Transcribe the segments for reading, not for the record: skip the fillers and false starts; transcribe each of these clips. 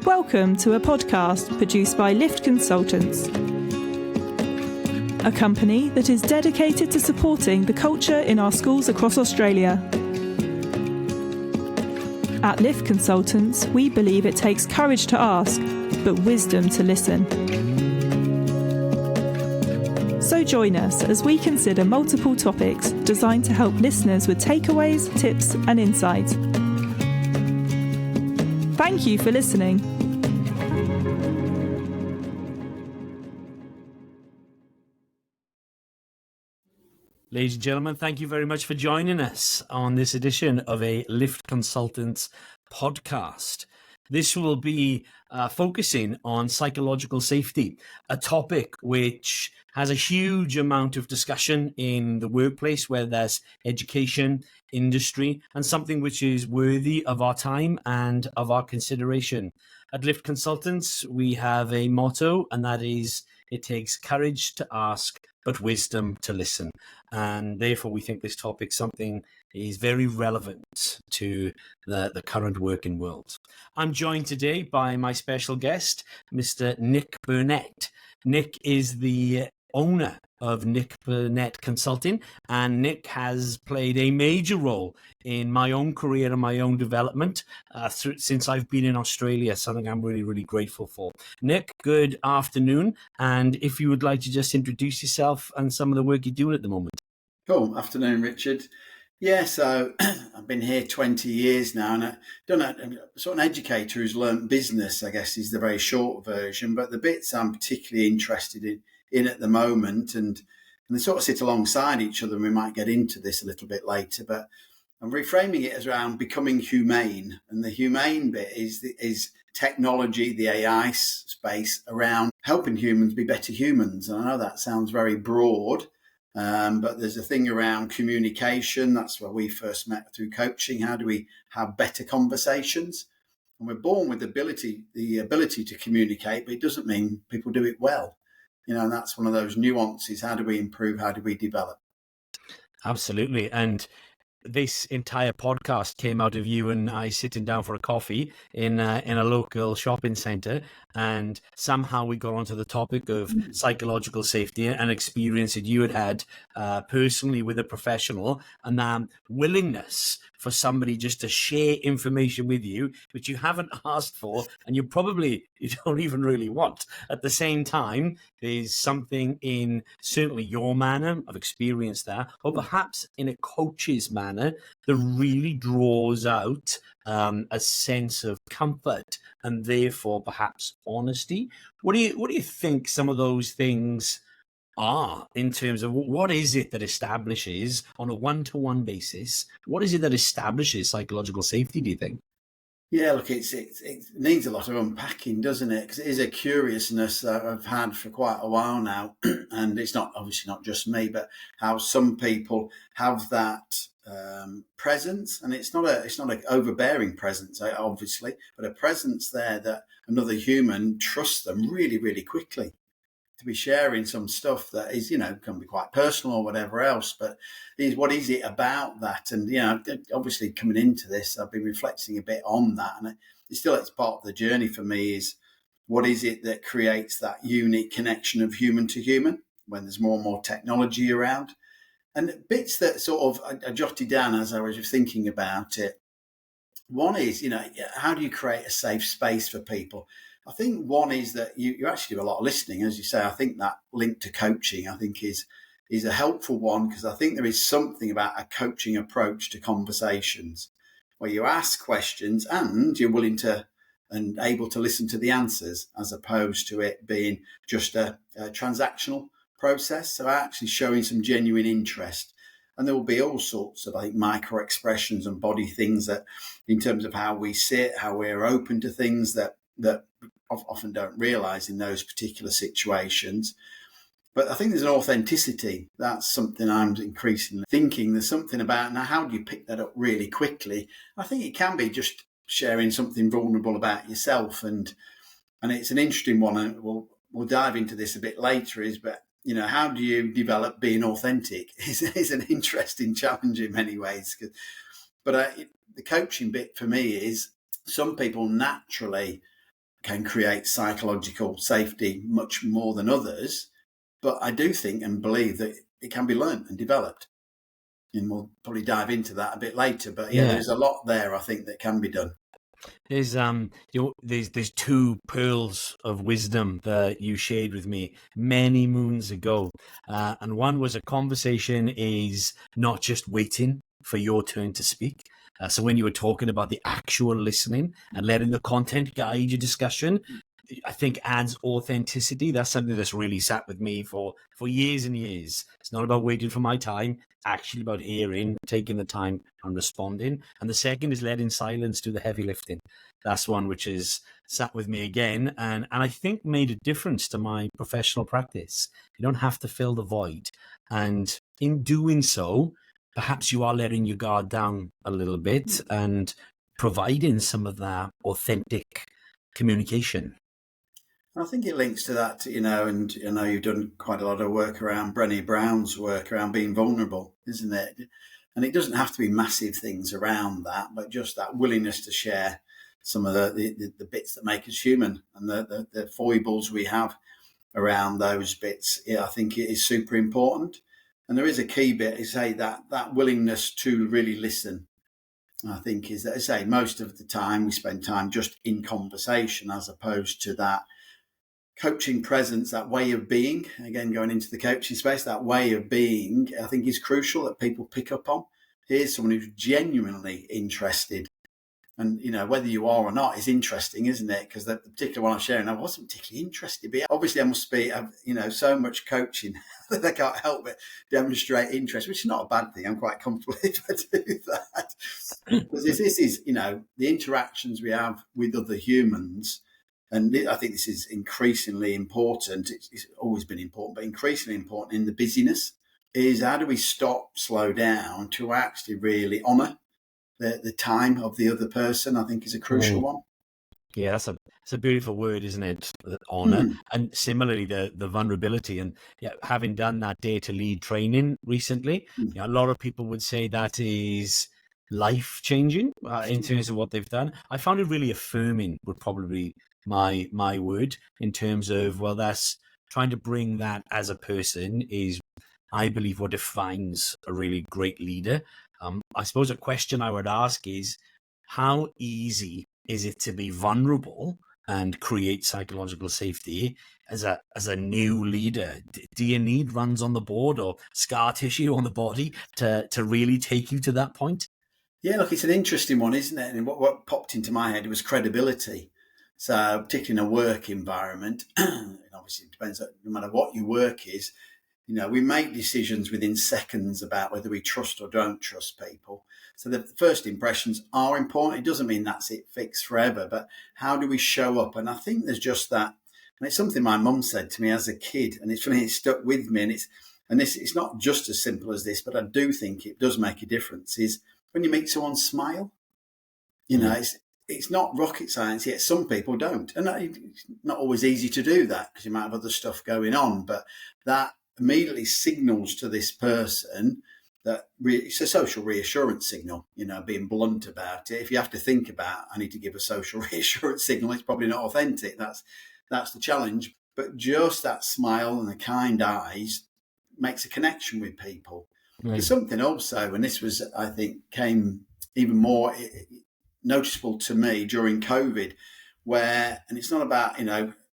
Welcome to a podcast produced by Lift Consultants, a company that is dedicated to supporting the culture in our schools across Australia. At Lift Consultants, we believe it takes courage to ask, but wisdom to listen. So join us as we consider multiple topics designed to help listeners with takeaways, tips, and insights. Thank you for listening. Ladies and gentlemen, thank you very much for joining us on this edition of a Lift Consultants podcast. This will be focusing on psychological safety, a topic which has a huge amount of discussion in the workplace, whether that's education, industry, and something which is worthy of our time and of our consideration. At Lift Consultants, we have a motto, and that is, it takes courage to ask, but wisdom to listen. And therefore, we think this topic is very relevant to the current working world. I'm joined today by my special guest, Mr. Nick Burnett. Nick is the owner of Nick Burnett Consulting, and Nick has played a major role in my own career and my own development since I've been in Australia, something I'm really, really grateful for. Nick, good afternoon, and if you would like to just introduce yourself and some of the work you're doing at the moment. Cool. Afternoon, Richard. Yeah, so I've been here 20 years now, and I'm sort of an educator who's learnt business, I guess, is the very short version. But the bits I'm particularly interested in at the moment, and they sort of sit alongside each other, and we might get into this a little bit later, but I'm reframing it as around becoming humane. And the humane bit is technology, the AI space around helping humans be better humans. And I know that sounds very broad, but there's a thing around communication. That's where we first met through coaching. How do we have better conversations? And we're born with the ability to communicate, but it doesn't mean people do it well. And that's one of those nuances. How do we improve? How do we develop? Absolutely. And this entire podcast came out of you and I sitting down for a coffee in a local shopping centre, and somehow we got onto the topic of psychological safety and experience that you had personally with a professional, and that willingness for somebody just to share information with you which you haven't asked for and you don't even really want. At the same time, there's something in certainly your manner, I've experienced that, or perhaps in a coach's manner that really draws out a sense of comfort and therefore perhaps honesty. What do you think some of those things are in terms of what is it that establishes on a one-to-one basis? What is it that establishes psychological safety, do you think? Yeah, look, it needs a lot of unpacking, doesn't it? Because it is a curiousness that I've had for quite a while now, and it's obviously not just me, but how some people have that presence, and it's not an overbearing presence, obviously, but a presence there that another human trusts them really, really quickly to be sharing some stuff that is, can be quite personal or whatever else, but what is it about that? And, obviously coming into this, I've been reflecting a bit on that, and it's part of the journey for me is what is it that creates that unique connection of human to human when there's more and more technology around? And bits that sort of I jotted down as I was thinking about it. One is, how do you create a safe space for people? I think one is that you actually do a lot of listening, as you say. I think that link to coaching, I think is a helpful one, because I think there is something about a coaching approach to conversations where you ask questions and you're willing to and able to listen to the answers, as opposed to it being just a transactional process. So actually showing some genuine interest. And there will be all sorts of, I think, micro expressions and body things that, in terms of how we sit, how we're open to things that often don't realize in those particular situations. But I think there's an authenticity. That's something I'm increasingly thinking. There's something about, now, how do you pick that up really quickly? I think it can be just sharing something vulnerable about yourself. And it's an interesting one. And we'll dive into this a bit later, how do you develop being authentic is an interesting challenge in many ways. But the coaching bit for me is some people naturally can create psychological safety much more than others. But I do think and believe that it can be learned and developed. And we'll probably dive into that a bit later. But yeah, there's a lot there, I think, that can be done. There's two pearls of wisdom that you shared with me many moons ago, and one was a conversation is not just waiting for your turn to speak. So when you were talking about the actual listening and letting the content guide your discussion, I think adds authenticity. That's something that's really sat with me for years and years. It's not about waiting for my time, actually about hearing, taking the time and responding. And the second is letting silence do the heavy lifting. That's one which has sat with me again and I think made a difference to my professional practice. You don't have to fill the void. And in doing so, perhaps you are letting your guard down a little bit and providing some of that authentic communication. I think it links to that, and I know you've done quite a lot of work around Brené Brown's work around being vulnerable, isn't it? And it doesn't have to be massive things around that, but just that willingness to share some of the bits that make us human and the foibles we have around those bits. Yeah, I think it is super important. And there is a key bit, is say that willingness to really listen. I think is that, I say, most of the time we spend time just in conversation as opposed to that coaching presence, that way of being. Again, going into the coaching space, that way of being, I think is crucial that people pick up on. Here's someone who's genuinely interested. And, whether you are or not is interesting, isn't it? Because the particular one I'm sharing, I wasn't particularly interested. But obviously I must be, so much coaching that I can't help but demonstrate interest, which is not a bad thing. I'm quite comfortable if I do that. Because this is, the interactions we have with other humans. And I think this is increasingly important. It's always been important, but increasingly important in the busyness is how do we stop, slow down to actually really honour the time of the other person, I think is a crucial one. Yeah, that's a beautiful word, isn't it? Honor. And similarly, the vulnerability. And having done that data lead training recently, a lot of people would say that is life changing in terms of what they've done. I found it really affirming would probably be my word in terms of, well, that's trying to bring that as a person is, I believe, what defines a really great leader. I suppose a question I would ask is, how easy is it to be vulnerable and create psychological safety as a new leader? Do you need runs on the board or scar tissue on the body to really take you to that point? Yeah, look, it's an interesting one, isn't it? And what popped into my head was credibility. So particularly in a work environment, obviously it depends on, no matter what your work is, we make decisions within seconds about whether we trust or don't trust people. So the first impressions are important. It doesn't mean that's it fixed forever, but how do we show up? And I think there's just that, and it's something my mum said to me as a kid, and it's funny, it stuck with me. And it's not just as simple as this, but I do think it does make a difference. Is when you meet someone, smile. It's not rocket science, yet some people don't, and it's not always easy to do that because you might have other stuff going on. But that immediately signals to this person that it's a social reassurance signal, being blunt about it. If you have to think about, I need to give a social reassurance signal, it's probably not authentic. That's the challenge. But just that smile and the kind eyes makes a connection with people. There's something also, and this was, I think, came even more noticeable to me during COVID, where, and it's not about,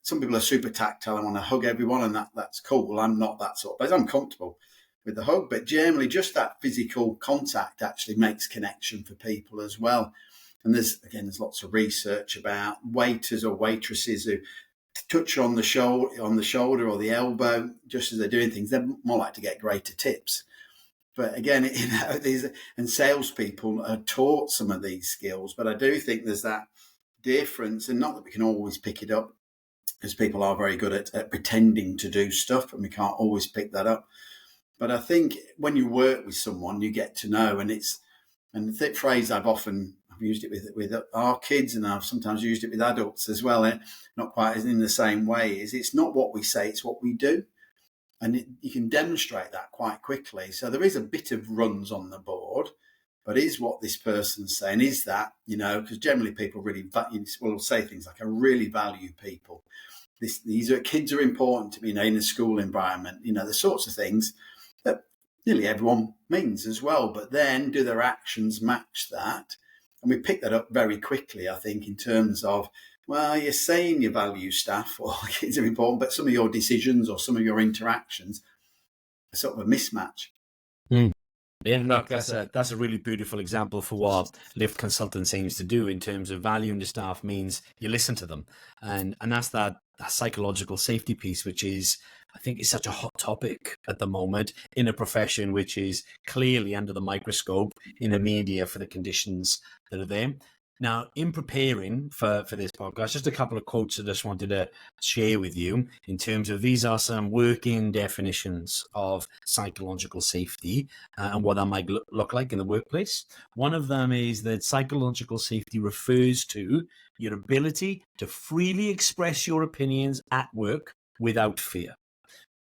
some people are super tactile and want to hug everyone, and that's cool. I'm not that sort of place. I'm comfortable with the hug, but generally just that physical contact actually makes connection for people as well. And there's lots of research about waiters or waitresses who touch on the shoulder or the elbow just as they're doing things. They're more likely to get greater tips. But again, and salespeople are taught some of these skills, but I do think there's that difference, and not that we can always pick it up, because people are very good at pretending to do stuff, and we can't always pick that up. But I think when you work with someone, you get to know, and the phrase I've used it with our kids, and I've sometimes used it with adults as well, not quite in the same way, is it's not what we say, it's what we do. And you can demonstrate that quite quickly. So there is a bit of runs on the board, but is what this person's saying, is that, because generally people really will say things like, I really value people. Kids are important to me, in a school environment, the sorts of things that nearly everyone means as well. But then do their actions match that? And we pick that up very quickly, I think, in terms of, well, you're saying you value staff or kids are important, but some of your decisions or some of your interactions are sort of a mismatch. Yeah, look, that's a really beautiful example for what Lift Consultants aims to do in terms of valuing the staff means you listen to them. And that's that psychological safety piece, which is, I think, is such a hot topic at the moment in a profession which is clearly under the microscope in the media for the conditions that are there. Now, in preparing for this podcast, just a couple of quotes I just wanted to share with you in terms of these are some working definitions of psychological safety and what that might look like in the workplace. One of them is that psychological safety refers to your ability to freely express your opinions at work without fear.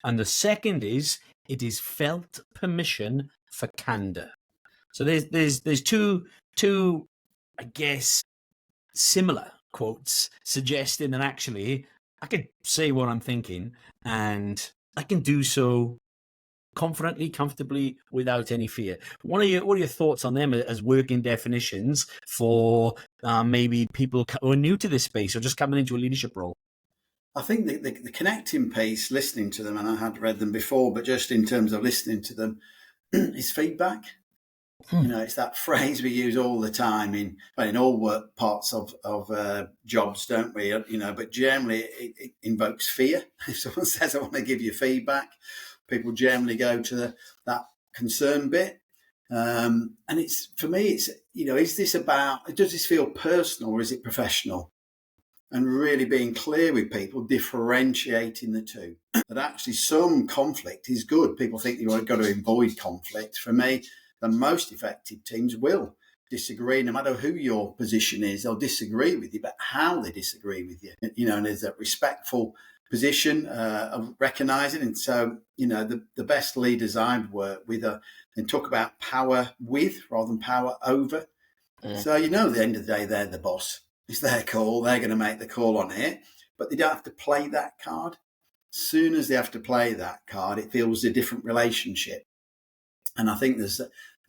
And the second is it is felt permission for candor. So there's two I guess, similar quotes suggesting that actually I can say what I'm thinking and I can do so confidently, comfortably, without any fear. What are your thoughts on them as working definitions for maybe people who are new to this space or just coming into a leadership role? I think the connecting piece, listening to them, and I had read them before, but just in terms of listening to them, is feedback. It's that phrase we use all the time in all work parts of jobs, don't we? But generally it invokes fear. If someone says, I want to give you feedback, people generally go to that concern bit. And for me, is this about, does this feel personal or is it professional? And really being clear with people, differentiating the two. That actually some conflict is good. People think you've got to avoid conflict. For me, the most effective teams will disagree, no matter who your position is. They'll disagree with you, but how they disagree with you, and there's a respectful position of recognising. And so, the best leaders I've worked with and talk about power with rather than power over. So, at the end of the day, they're the boss. It's their call. They're going to make the call on it, but they don't have to play that card. As soon as they have to play that card, it feels a different relationship. And I think there's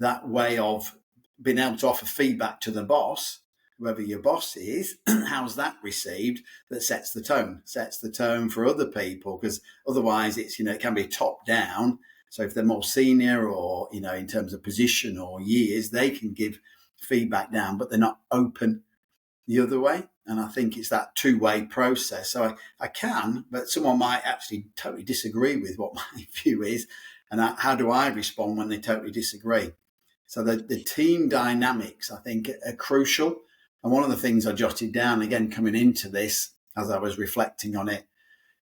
that way of being able to offer feedback to the boss, whoever your boss is, how's that received, that sets the tone for other people, because otherwise it's, it can be top down. So if they're more senior or, in terms of position or years, they can give feedback down, but they're not open the other way. And I think it's that two-way process. So I can, but someone might actually totally disagree with what my view is. And how do I respond when they totally disagree? So the team dynamics, I think, are crucial. And one of the things I jotted down, again, coming into this, as I was reflecting on it,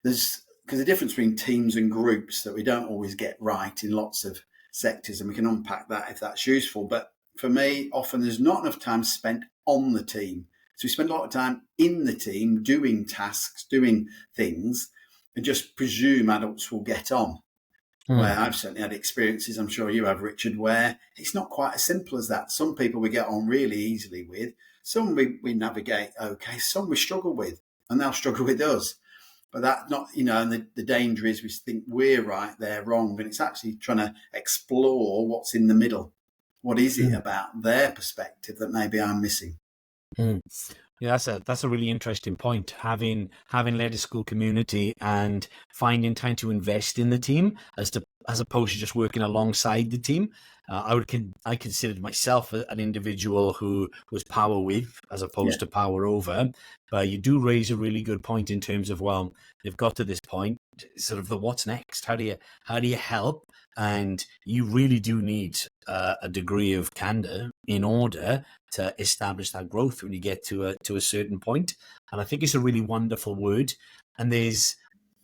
because the difference between teams and groups that we don't always get right in lots of sectors, and we can unpack that if that's useful. But for me, often there's not enough time spent on the team. So we spend a lot of time in the team doing tasks, doing things, and just presume adults will get on. Where I've certainly had experiences, I'm sure you have, Richard, where it's not quite as simple as that. Some people we get on really easily with, some we navigate okay, some we struggle with, and they'll struggle with us. But that's not, and the danger is we think we're right, they're wrong, and it's actually trying to explore what's in the middle. What is it about their perspective that maybe I'm missing? Yeah, that's a really interesting point. Having led a school community and finding time to invest in the team as opposed to just working alongside the team. I considered myself an individual who was power with as opposed to power over. But you do raise a really good point in terms of, well, they've got to this point, sort of the what's next. How do you help? And you really do need a degree of candor in order to establish that growth when you get to a certain point. And I think it's a really wonderful word. And there's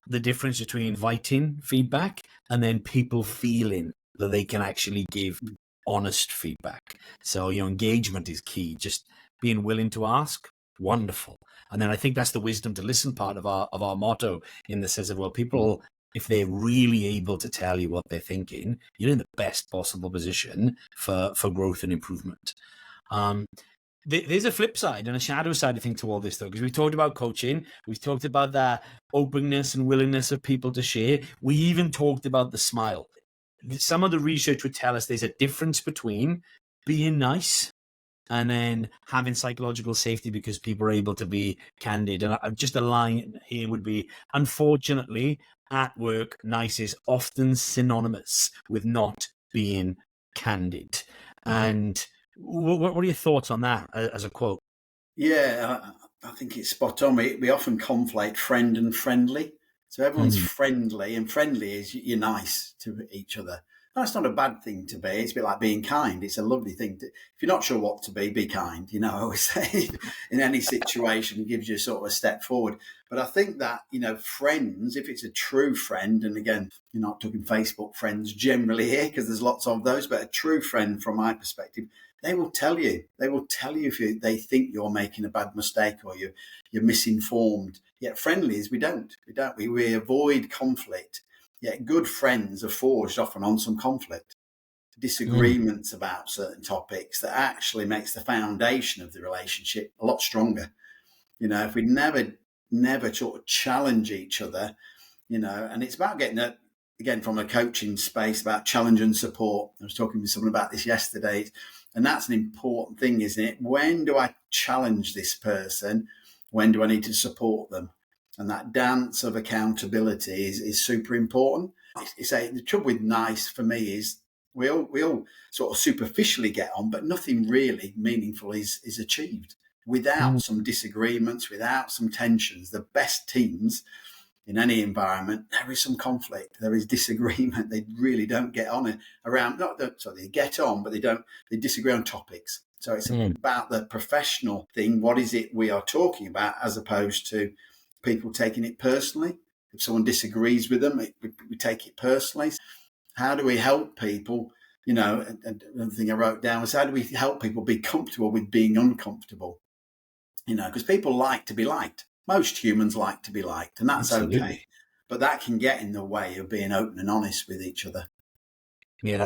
the difference between inviting feedback and then people feeling that they can actually give honest feedback. So, engagement is key. Just being willing to ask, wonderful. And then I think that's the wisdom to listen part of our motto, in the sense of, well, people if they're really able to tell you what they're thinking, you're in the best possible position for growth and improvement. There's a flip side and a shadow side, I think, to all this, though, because we talked about coaching. We've talked about that openness and willingness of people to share. We even talked about the smile. Some of the research would tell us there's a difference between being nice and then having psychological safety because people are able to be candid. And just a line here would be, unfortunately, at work, nice is often synonymous with not being candid. And what are your thoughts on that as a quote? Yeah, I think it's spot on. We often conflate friend and friendly. So everyone's friendly, and friendly is you're nice to each other. That's not a bad thing to be. It's a bit like being kind. It's a lovely thing. If you're not sure what to be kind. I always say in any situation, it gives you sort of a step forward. But I think that, friends, if it's a true friend, and again, you're not talking Facebook friends generally here because there's lots of those, but a true friend from my perspective, they will tell you. They will tell you if they think you're making a bad mistake or you're misinformed. Yet friendlies, we don't. We avoid conflict. Yet good friends are forged often on some conflict, disagreements about certain topics that actually makes the foundation of the relationship a lot stronger. If we never sort of challenge each other, and it's about getting it, again, from a coaching space, about challenge and support. I was talking with someone about this yesterday, and that's an important thing, isn't it? When do I challenge this person? When do I need to support them? And that dance of accountability is super important. The trouble with nice for me is we all sort of superficially get on, but nothing really meaningful is achieved without some disagreements, without some tensions. The best teams in any environment, there is some conflict, there is disagreement. They really don't get on around. They get on, but they disagree on topics. So it's about the professional thing. What is it we are talking about, as opposed to people taking it personally? If someone disagrees with them, we take it personally. How do we help people? And another thing I wrote down was, how do we help people be comfortable with being uncomfortable? Because people like to be liked. Most humans like to be liked, and that's Absolutely. okay. But that can get in the way of being open and honest with each other. Yeah,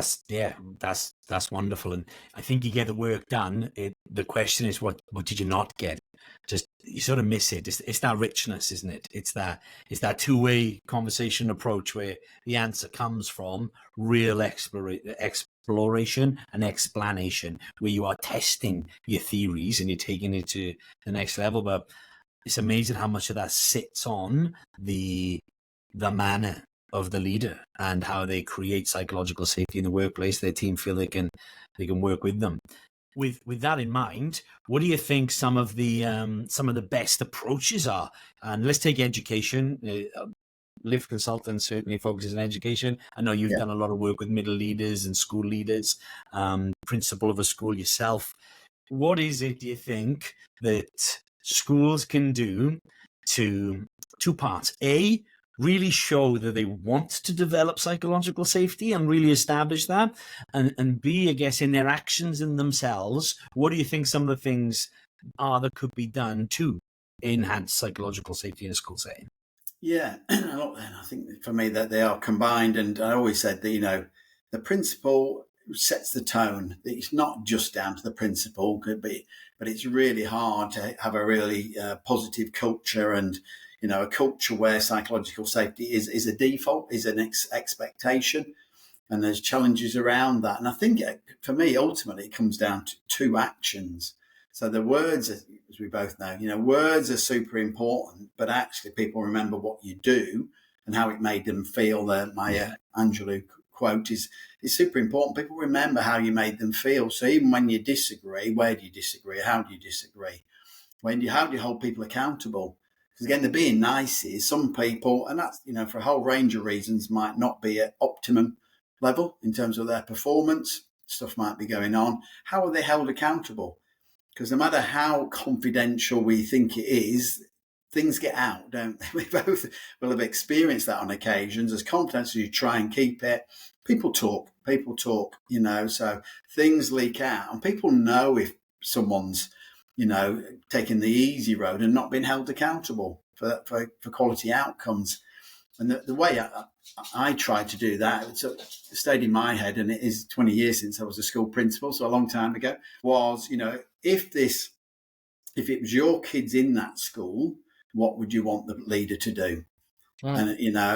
that's wonderful, and I think you get the work done. The question is, what did you not get? Just you sort of miss it. It's that richness, isn't it? It's that two-way conversation approach where the answer comes from real exploration and explanation, where you are testing your theories and you're taking it to the next level. But it's amazing how much of that sits on the manner of the leader and how they create psychological safety in the workplace. Their team feel they can work with them. With that in mind, what do you think some of the best approaches are? And let's take education. Lift Consultants certainly focuses on education. I know you've done a lot of work with middle leaders and school leaders, principal of a school yourself. What is it, do you think, that schools can do to two parts? A, really show that they want to develop psychological safety and really establish that. And B, I guess, in their actions in themselves, what do you think some of the things are that could be done to enhance psychological safety in a school setting? Yeah, I think for me that they are combined. And I always said that, the principal sets the tone. It's not just down to the principal, but it's really hard to have a really positive culture and, a culture where psychological safety is a default, is an expectation, and there's challenges around that. And I think for me, ultimately, it comes down to two actions. So the words, as we both know, words are super important, but actually people remember what you do and how it made them feel. Maya Angelou quote is super important. People remember how you made them feel. So even when you disagree, where do you disagree? How do you disagree? How do you hold people accountable? Because again, the being nice is some people, and that's, for a whole range of reasons, might not be at optimum level in terms of their performance. Stuff might be going on. How are they held accountable? Because no matter how confidential we think it is, things get out, don't they? We both will have experienced that on occasions. As confident as you try and keep it, people talk, so things leak out. And people know if someone's, taking the easy road and not being held accountable for quality outcomes. And the way I tried to do that. It stayed in my head, and it is 20 years since I was a school principal, so a long time ago, was, if it was your kids in that school, what would you want the leader to do? And,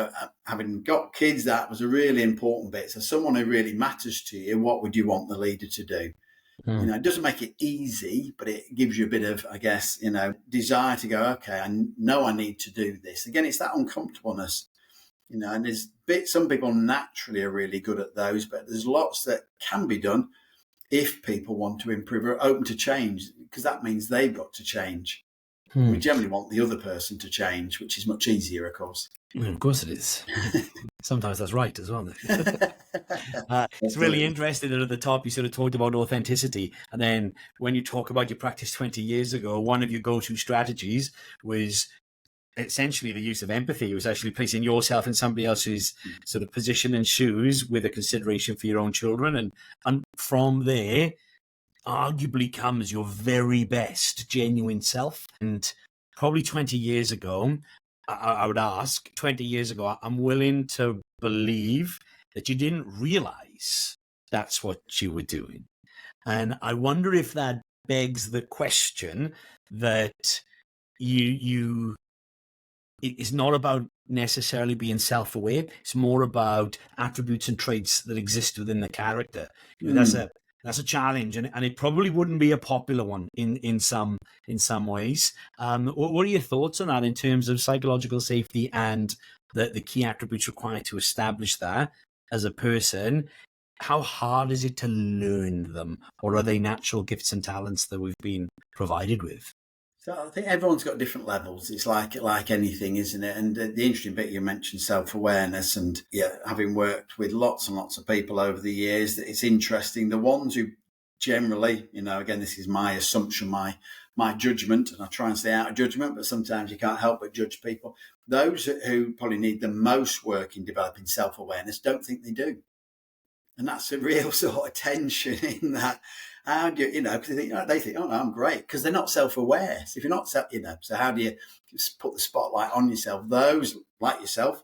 having got kids, that was a really important bit. So someone who really matters to you, what would you want the leader to do? It doesn't make it easy, but it gives you a bit of, I guess, desire to go, okay, I know I need to do this. Again, it's that uncomfortableness, and there's some people naturally are really good at those, but there's lots that can be done if people want to improve or open to change, because that means they've got to change. We generally want the other person to change, which is much easier, of course. Well, of course it is. Sometimes that's right as well. It's really interesting that at the top you sort of talked about authenticity. And then when you talk about your practice 20 years ago, one of your go-to strategies was essentially the use of empathy. It was actually placing yourself in somebody else's sort of position and shoes with a consideration for your own children. And from there, arguably comes your very best genuine self. And probably 20 years ago, I would ask, 20 years ago, I'm willing to believe that you didn't realize that's what you were doing. And I wonder if that begs the question that it's not about necessarily being self-aware. It's more about attributes and traits that exist within the character. That's a challenge, and it probably wouldn't be a popular one in some ways. What are your thoughts on that in terms of psychological safety and the key attributes required to establish that as a person? How hard is it to learn them, or are they natural gifts and talents that we've been provided with? So I think everyone's got different levels. It's like anything, isn't it? And the interesting bit, you mentioned self-awareness, and having worked with lots and lots of people over the years, it's interesting. The ones who generally, again, this is my assumption, my judgment, and I try and stay out of judgment, but sometimes you can't help but judge people. Those who probably need the most work in developing self-awareness don't think they do. And that's a real sort of tension in that. How do you, because they think, oh, no, I'm great, because they're not self-aware. So if you're not, so how do you just put the spotlight on yourself? Those like yourself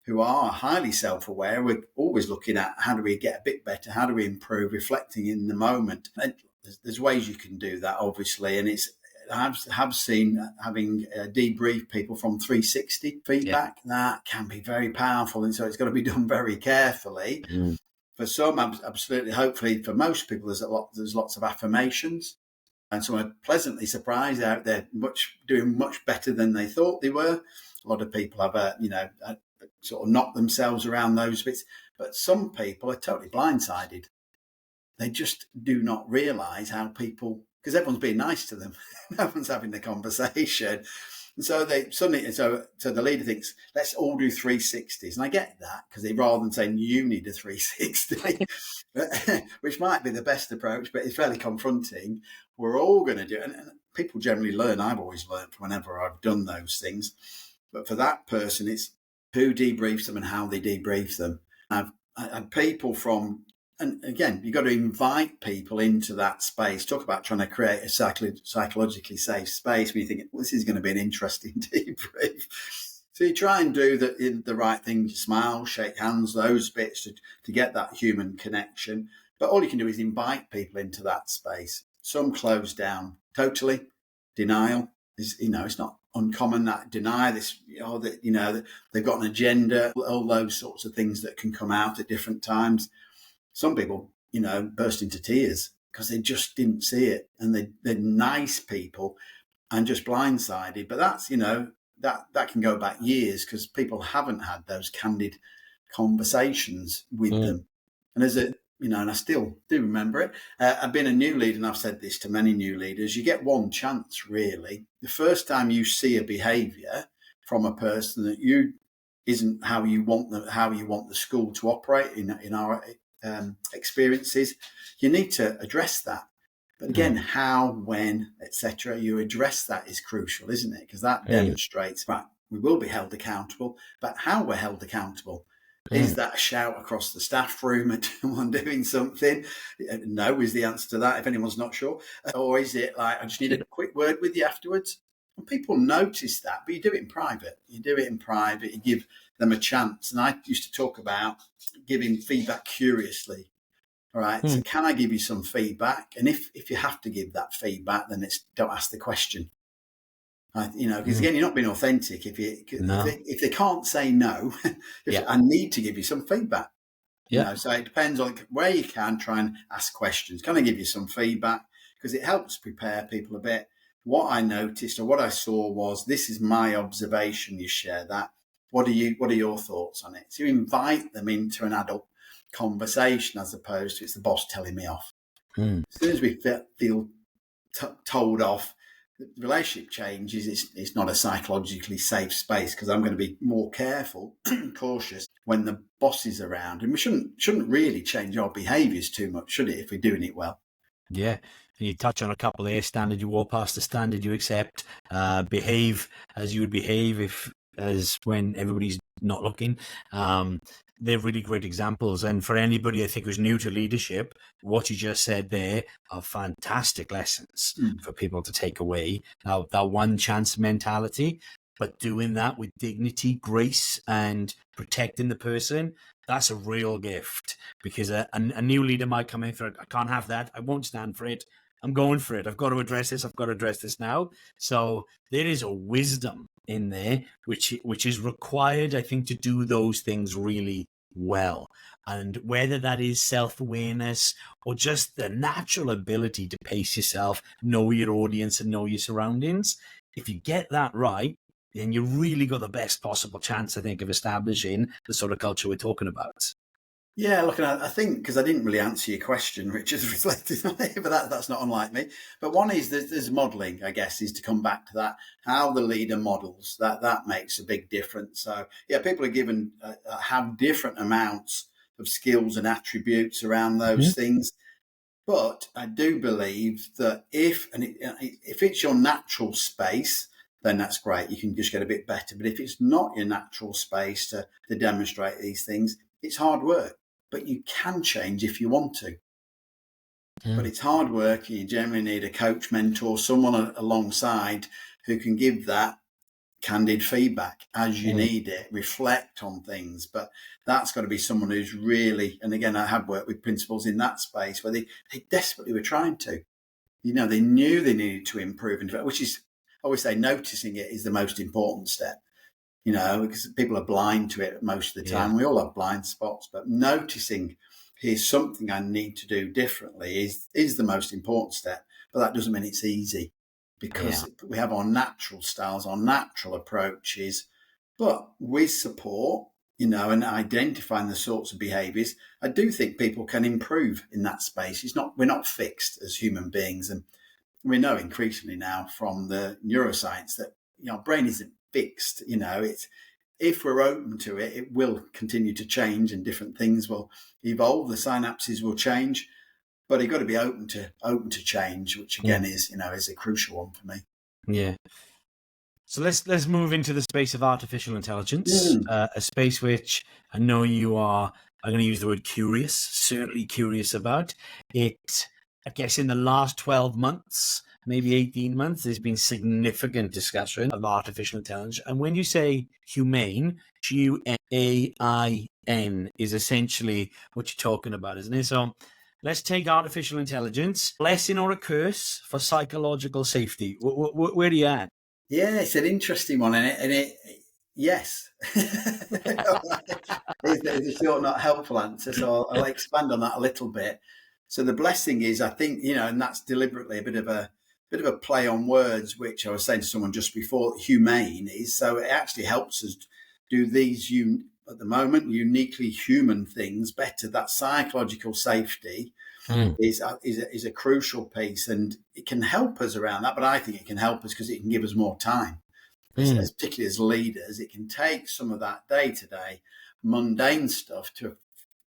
who are highly self-aware, we're always looking at how do we get a bit better? How do we improve, reflecting in the moment? And there's ways you can do that, obviously. And I have seen, having debriefed people from 360 feedback, that can be very powerful. And so it's got to be done very carefully. For some, absolutely, hopefully for most people, there's lots of affirmations, and some are pleasantly surprised out there, doing much better than they thought they were. A lot of people have sort of knocked themselves around those bits, but some people are totally blindsided. They just do not realise how people, because everyone's being nice to them, no one's having the conversation. And so they suddenly, so the leader thinks, let's all do 360s. And I get that, because rather than saying you need a 360, which might be the best approach, but it's fairly confronting. We're all going to do it. And people generally learn. I've always learned whenever I've done those things. But for that person, it's who debriefs them and how they debrief them. I've had people from, and again, you've got to invite people into that space. Talk about trying to create a psychologically safe space where you think, well, this is going to be an interesting debrief. So you try and do the right thing, smile, shake hands, those bits to get that human connection. But all you can do is invite people into that space. Some close down totally. Denial is, it's not uncommon, that deny this, that they've got an agenda, all those sorts of things that can come out at different times. Some people, burst into tears because they just didn't see it, and they're nice people and just blindsided. But that's, that can go back years, because people haven't had those candid conversations with them. And and I still do remember it. I've been a new leader, and I've said this to many new leaders. You get one chance, really. The first time you see a behaviour from a person that isn't how you want the school to operate in our experiences, you need to address that. But again, how, when, etc., you address that is crucial, isn't it? Because that demonstrates that we will be held accountable, but how we're held accountable. Is that a shout across the staff room at someone doing something? No is the answer to that, if anyone's not sure. Or is it like, I just need a quick word with you afterwards? And people notice that, but you do it in private. You give them a chance. And I used to talk about giving feedback curiously. All right. So can I give you some feedback? And if you have to give that feedback, then don't ask the question. Because again, you're not being authentic if they can't say no. I need to give you some feedback. So it depends on where you can try and ask questions. Can I give you some feedback? Because it helps prepare people a bit. What I noticed or what I saw was, this is my observation. You share that. What are your thoughts on it? So you invite them into an adult conversation as opposed to it's the boss telling me off. As soon as we feel told off, the relationship changes. It's not a psychologically safe space, because I'm going to be more careful, cautious when the boss is around. And we shouldn't really change our behaviours too much, should it, if we're doing it well? Yeah. And you touch on a couple there: standard you walk past, the standard you accept, behave as you would behave as when everybody's not looking. They're really great examples. And for anybody, I think, who's new to leadership, what you just said there are fantastic lessons for people to take away. Now, that one chance mentality, but doing that with dignity, grace, and protecting the person, that's a real gift. Because a new leader might come in for, I can't have that. I won't stand for it. I'm going for it. I've got to address this. I've got to address this now. So there is a wisdom in there, which is required, I think, to do those things really well. And whether that is self-awareness or just the natural ability to pace yourself, know your audience and know your surroundings, if you get that right, then you really got the best possible chance, I think, of establishing the sort of culture we're talking about. Yeah, look, I think, because I didn't really answer your question, Richard, reflected on it, but that's not unlike me. But one is there's modelling, I guess, is to come back to that, how the leader models, that makes a big difference. So, yeah, people are given, have different amounts of skills and attributes around those things. But I do believe that if it's your natural space, then that's great. You can just get a bit better. But if it's not your natural space to demonstrate these things, it's hard work. But you can change if you want to. But it's hard work. You generally need a coach, mentor, someone alongside who can give that candid feedback as you need it, reflect on things. But that's got to be someone who's really, and again, I have worked with principals in that space where they desperately were trying to. They knew they needed to improve, which is, I always say, noticing it is the most important step. Because people are blind to it most of the time. We all have blind spots, but noticing, here's something I need to do differently is the most important step. But that doesn't mean it's easy, because we have our natural styles, our natural approaches, but with support, and identifying the sorts of behaviours, I do think people can improve in that space. We're not fixed as human beings. And we know increasingly now from the neuroscience that, our brain isn't fixed. It's, if we're open to it, it will continue to change and different things will evolve. The synapses will change, but you've got to be open to change, which again is a crucial one for me. Yeah. So let's move into the space of artificial intelligence, a space which I know you are, I'm going to use the word curious, certainly curious about it. I guess in the last 12 months, maybe 18 months, there's been significant discussion of artificial intelligence. And when you say humane, HUMAIN is essentially what you're talking about, isn't it? So let's take artificial intelligence, blessing or a curse for psychological safety. Where are you at? Yeah, it's an interesting one, and yes. It's a short, not helpful answer, so I'll expand on that a little bit. So the blessing is, I think, and that's deliberately a bit of a play on words, which I was saying to someone just before, humane is, so it actually helps us do these, at the moment, uniquely human things better. That psychological safety is a crucial piece, and it can help us around that. But I think it can help us because it can give us more time, particularly as leaders. It can take some of that day-to-day mundane stuff to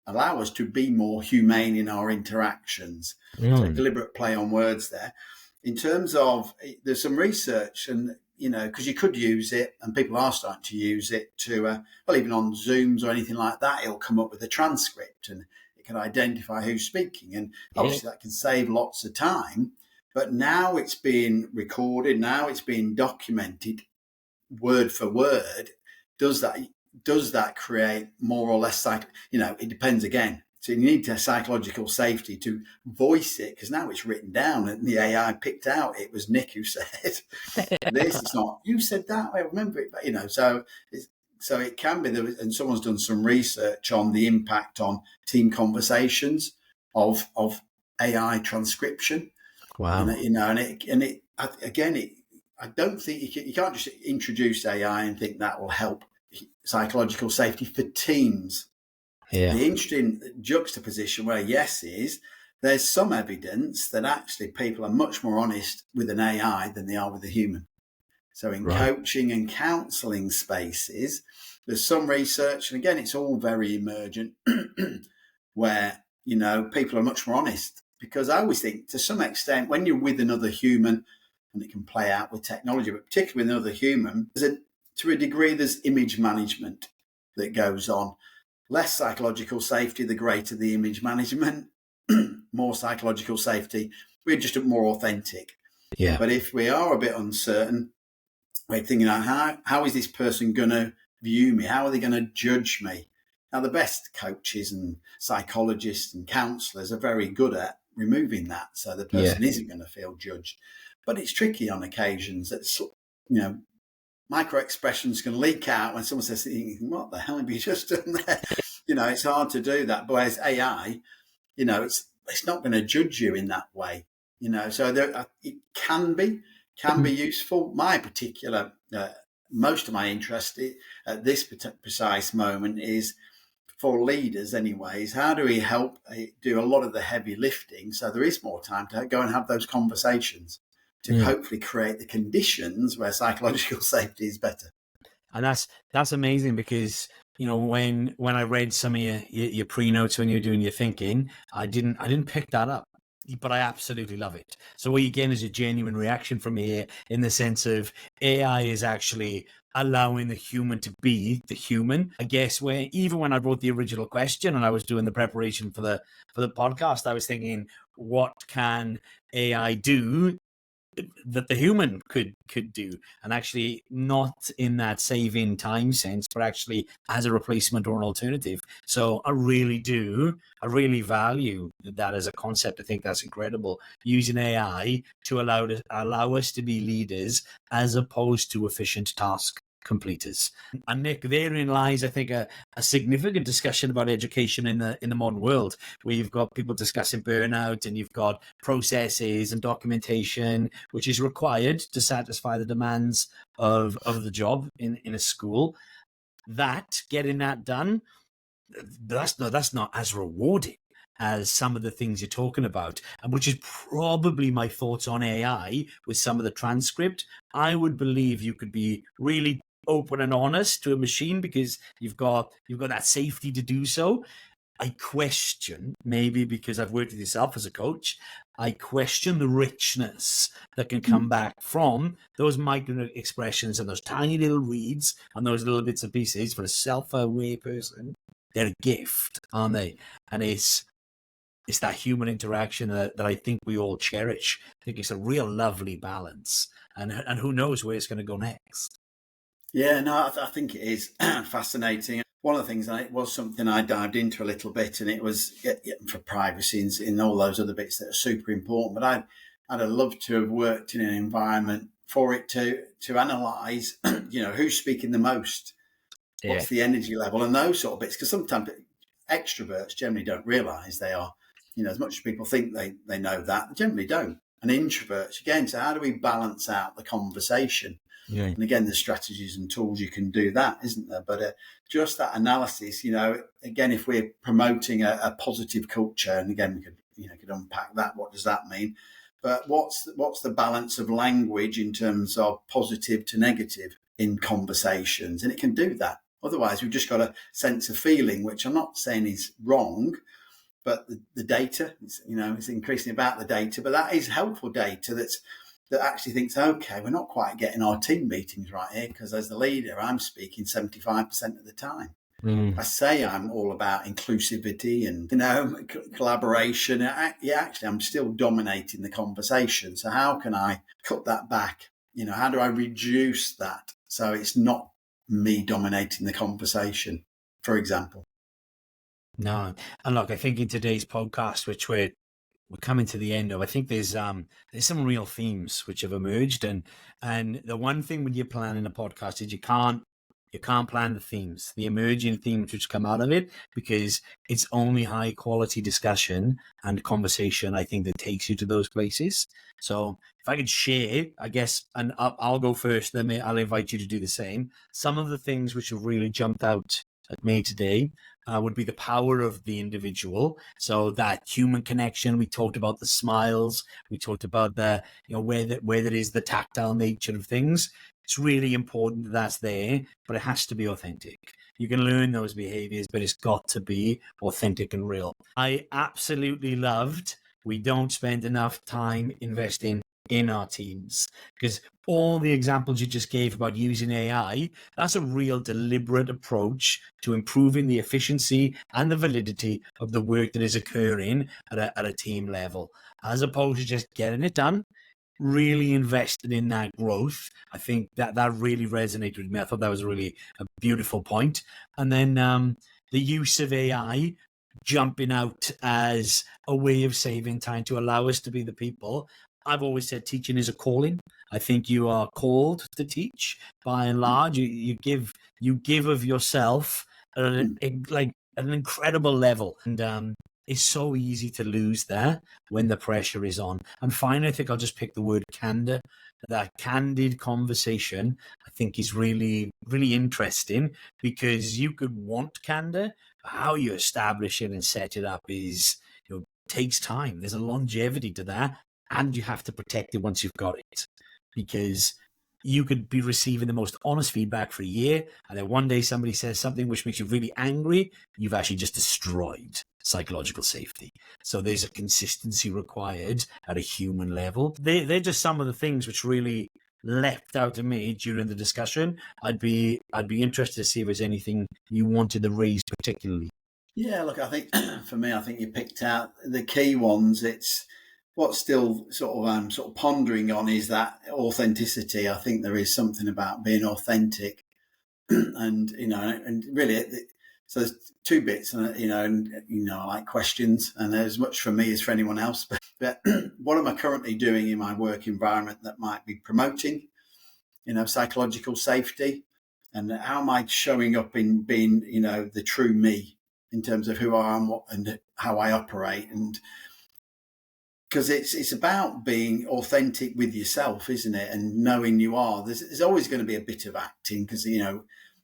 allow us to be more humane in our interactions. So a deliberate play on words there. In terms of, there's some research, and because you could use it, and people are starting to use it to, even on Zooms or anything like that, it'll come up with a transcript and it can identify who's speaking. And obviously that can save lots of time. But now it's being recorded, now it's being documented word for word. Does that create more or less it depends again. So you need to psychological safety to voice it, because now it's written down and the AI picked out it was Nick who said this. It's not you said that. I remember it, but, so it can be there. And someone's done some research on the impact on team conversations of AI transcription. Wow. I don't think you can't just introduce AI and think that will help psychological safety for teams. Yeah. The interesting juxtaposition where is there's some evidence that actually people are much more honest with an AI than they are with a human. So in coaching and counselling spaces, there's some research, and again, it's all very emergent, where, people are much more honest. Because I always think, to some extent, when you're with another human, and it can play out with technology, but particularly with another human, to a degree, there's image management that goes on. Less psychological safety, the greater the image management. More psychological safety, we're just more authentic. Yeah. But if we are a bit uncertain, we're thinking, how is this person going to view me? How are they going to judge me? Now, the best coaches and psychologists and counsellors are very good at removing that, so the person isn't going to feel judged. But it's tricky on occasions that, micro expressions can leak out when someone says, what the hell have you just done there? It's hard to do that. But as AI, it's not going to judge you in that way. So it can be useful. My particular, most of my interest at this precise moment is for leaders anyways. How do we help do a lot of the heavy lifting so there is more time to go and have those conversations to hopefully create the conditions where psychological safety is better. And that's amazing, because when I read some of your pre-notes when you're doing your thinking, I didn't pick that up, but I absolutely love it. So what you get is a genuine reaction from me in the sense of AI is actually allowing the human to be the human. I guess even when I wrote the original question and I was doing the preparation for the podcast, I was thinking, what can AI do that the human could do, and actually not in that saving time sense, but actually as a replacement or an alternative. So I really value that as a concept. I think that's incredible, using AI to allow us to be leaders as opposed to efficient task completers. And Nick, therein lies, I think, a significant discussion about education in the modern world, where you've got people discussing burnout, and you've got processes and documentation which is required to satisfy the demands of the job in a school. Getting that done, that's not as rewarding as some of the things you're talking about, and which is probably my thoughts on AI with some of the transcript. I would believe you could be really open and honest to a machine because you've got that safety to do so. I question, maybe because I've worked with yourself as a coach, I question the richness that can come back from those micro expressions and those tiny little reads and those little bits and pieces. For a self-aware person, they're a gift, aren't they? And it's that human interaction that I think we all cherish. I think it's a real lovely balance, and who knows where it's going to go next. Yeah, no, I think it is fascinating. One of the things, it was something I dived into a little bit, and it was for privacy and all those other bits that are super important. But I'd have loved to have worked in an environment for it to analyse, who's speaking the most, what's the energy level, and those sort of bits. Because sometimes extroverts generally don't realise they are, as much as people think they know that, they generally don't. And introverts, again, so how do we balance out the conversation? Yeah. And again, there's strategies and tools you can do that, isn't there? But just that analysis, again, if we're promoting a positive culture, and again, we could unpack that. What does that mean? But what's the balance of language in terms of positive to negative in conversations? And it can do that. Otherwise, we've just got a sense of feeling, which I'm not saying is wrong, but the data, it's increasingly about the data. But that is helpful data that actually thinks, okay, we're not quite getting our team meetings right here, because as the leader, I'm speaking 75% of the time. I say I'm all about inclusivity and, collaboration. Actually, I'm still dominating the conversation. So how can I cut that back? How do I reduce that so it's not me dominating the conversation, for example? No, and look, I think in today's podcast, which we're coming to the end of, I think there's some real themes which have emerged, and the one thing when you're planning a podcast is you can't plan the themes, the emerging themes which come out of it, because it's only high quality discussion and conversation, I think, that takes you to those places. So if I could share, I guess, and I'll go first, then I'll invite you to do the same. Some of the things which have really jumped out at me today would be the power of the individual. So that human connection. We talked about the smiles. We talked about the, where that is the tactile nature of things. It's really important that that's there, but it has to be authentic. You can learn those behaviors, but it's got to be authentic and real. I absolutely loved, we don't spend enough time investing in our teams, because all the examples you just gave about using AI, that's a real deliberate approach to improving the efficiency and the validity of the work that is occurring at a team level, as opposed to just getting it done. Really invested in that growth. I think that really resonated with me. I thought that was really a beautiful point. And then the use of AI jumping out as a way of saving time to allow us to be the people. I've always said teaching is a calling. I think you are called to teach by and large. You give of yourself at an incredible level. And it's so easy to lose there when the pressure is on. And finally, I think I'll just pick the word candor. That candid conversation, I think, is really, really interesting, because you could want candor, but how you establish it and set it up is, takes time. There's a longevity to that, and you have to protect it once you've got it, because you could be receiving the most honest feedback for a year, and then one day somebody says something which makes you really angry. You've actually just destroyed psychological safety. So there's a consistency required at a human level. They're just some of the things which really leapt out to me during the discussion. I'd be interested to see if there's anything you wanted to raise particularly. Yeah, look, I think for me, I think you picked out the key ones. It's what's still sort of pondering on is that authenticity. I think there is something about being authentic, and really, so there's two bits, and I like questions, and as much for me as for anyone else. But what am I currently doing in my work environment that might be promoting, psychological safety, and how am I showing up in being, the true me in terms of who I am and how I operate, and because it's about being authentic with yourself, isn't it? And knowing you are. There's always going to be a bit of acting, because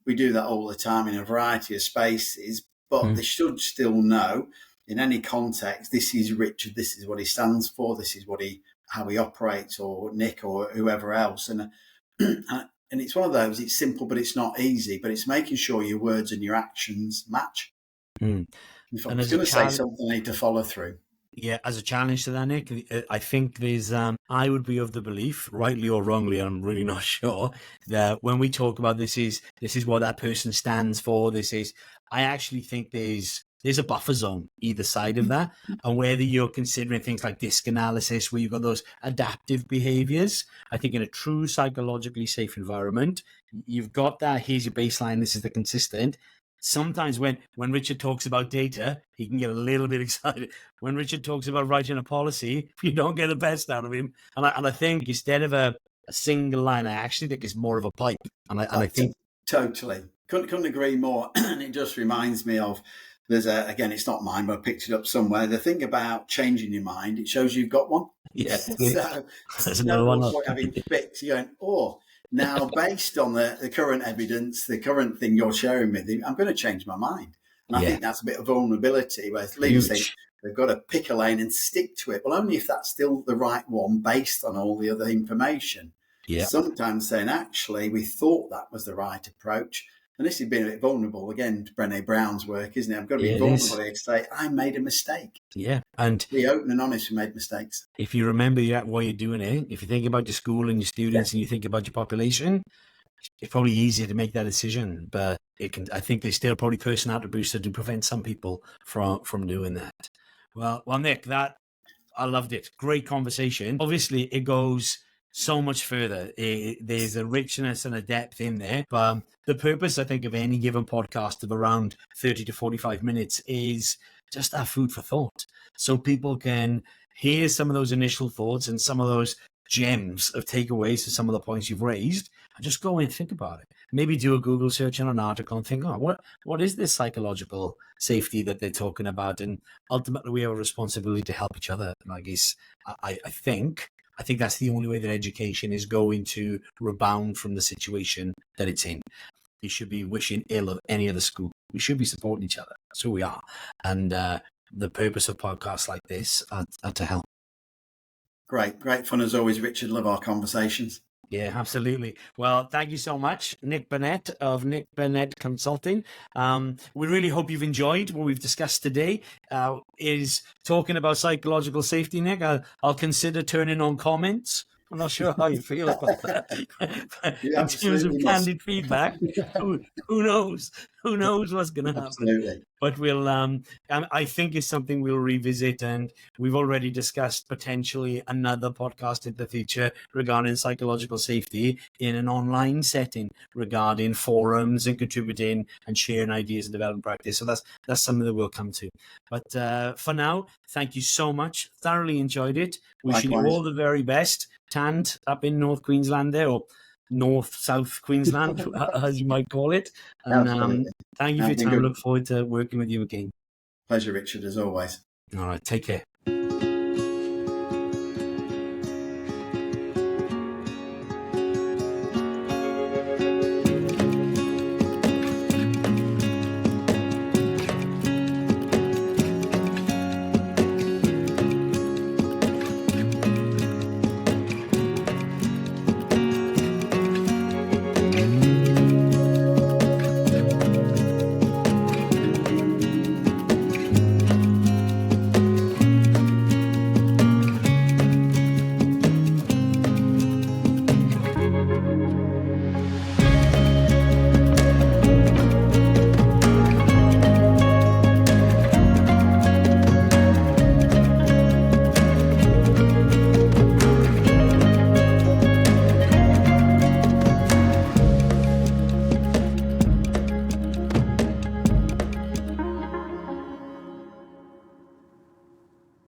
we do that all the time in a variety of spaces. But they should still know, in any context, this is Richard. This is what he stands for. This is how he operates, or Nick, or whoever else. And it's one of those. It's simple, but it's not easy. But it's making sure your words and your actions match. If I was going to say something, I need to follow through. Yeah, as a challenge to that, Nick, I think there's, I would be of the belief, rightly or wrongly, I'm really not sure, that when we talk about this is what that person stands for, I actually think there's a buffer zone either side of that. And whether you're considering things like disc analysis, where you've got those adaptive behaviors, I think in a true psychologically safe environment, you've got that, here's your baseline, this is the consistent. Sometimes when Richard talks about data, he can get a little bit excited. When Richard talks about writing a policy, you don't get the best out of him. And I think instead of a single line, I actually think it's more of a pipe. And I think totally couldn't agree more. And it just reminds me of, again, it's not mine, but I picked it up somewhere. The thing about changing your mind, it shows you've got one. Yeah, So there's another one. Having fixed, you're going, now, based on the current evidence, the current thing you're sharing with me, I'm going to change my mind. And I think that's a bit of vulnerability, where leaders think they've got to pick a lane and stick to it. Well, only if that's still the right one based on all the other information. Yeah. Sometimes saying, actually, we thought that was the right approach. And this has been a bit vulnerable, again, to Brené Brown's work, isn't it? I've got to be vulnerable here to say, I made a mistake. Yeah. And be open and honest, we made mistakes. If you remember why you're doing it, if you think about your school and your students and you think about your population, it's probably easier to make that decision, but I think there's still probably personality boosters to prevent some people from doing that. Well, Nick, I loved it. Great conversation. Obviously, it goes so much further. There's a richness and a depth in there. But the purpose, I think, of any given podcast of around 30 to 45 minutes is just that food for thought. So people can hear some of those initial thoughts and some of those gems of takeaways to some of the points you've raised, and just go and think about it. Maybe do a Google search on an article and think, what is this psychological safety that they're talking about? And ultimately, we have a responsibility to help each other. Like, I think that's the only way that education is going to rebound from the situation that it's in. You should be wishing ill of any other school. We should be supporting each other. That's who we are. And the purpose of podcasts like this are to help. Great fun as always, Richard. Love our conversations. Yeah, absolutely. Well, thank you so much, Nick Burnett of Nick Burnett Consulting. We really hope you've enjoyed what we've discussed today. Is talking about psychological safety, Nick. I'll consider turning on comments. I'm not sure how you feel about that. In terms of candid feedback, who knows? Who knows what's going to happen? Absolutely. But we'll, I think it's something we'll revisit, and we've already discussed potentially another podcast in the future regarding psychological safety in an online setting, regarding forums and contributing and sharing ideas and development practice. So that's something that we'll come to. But for now, thank you so much. Thoroughly enjoyed it. Wishing you all the very best. Tanned up in North Queensland there, or South Queensland, as you might call it. And thank you for your time. I look forward to working with you again. Pleasure, Richard, as always. All right, take care.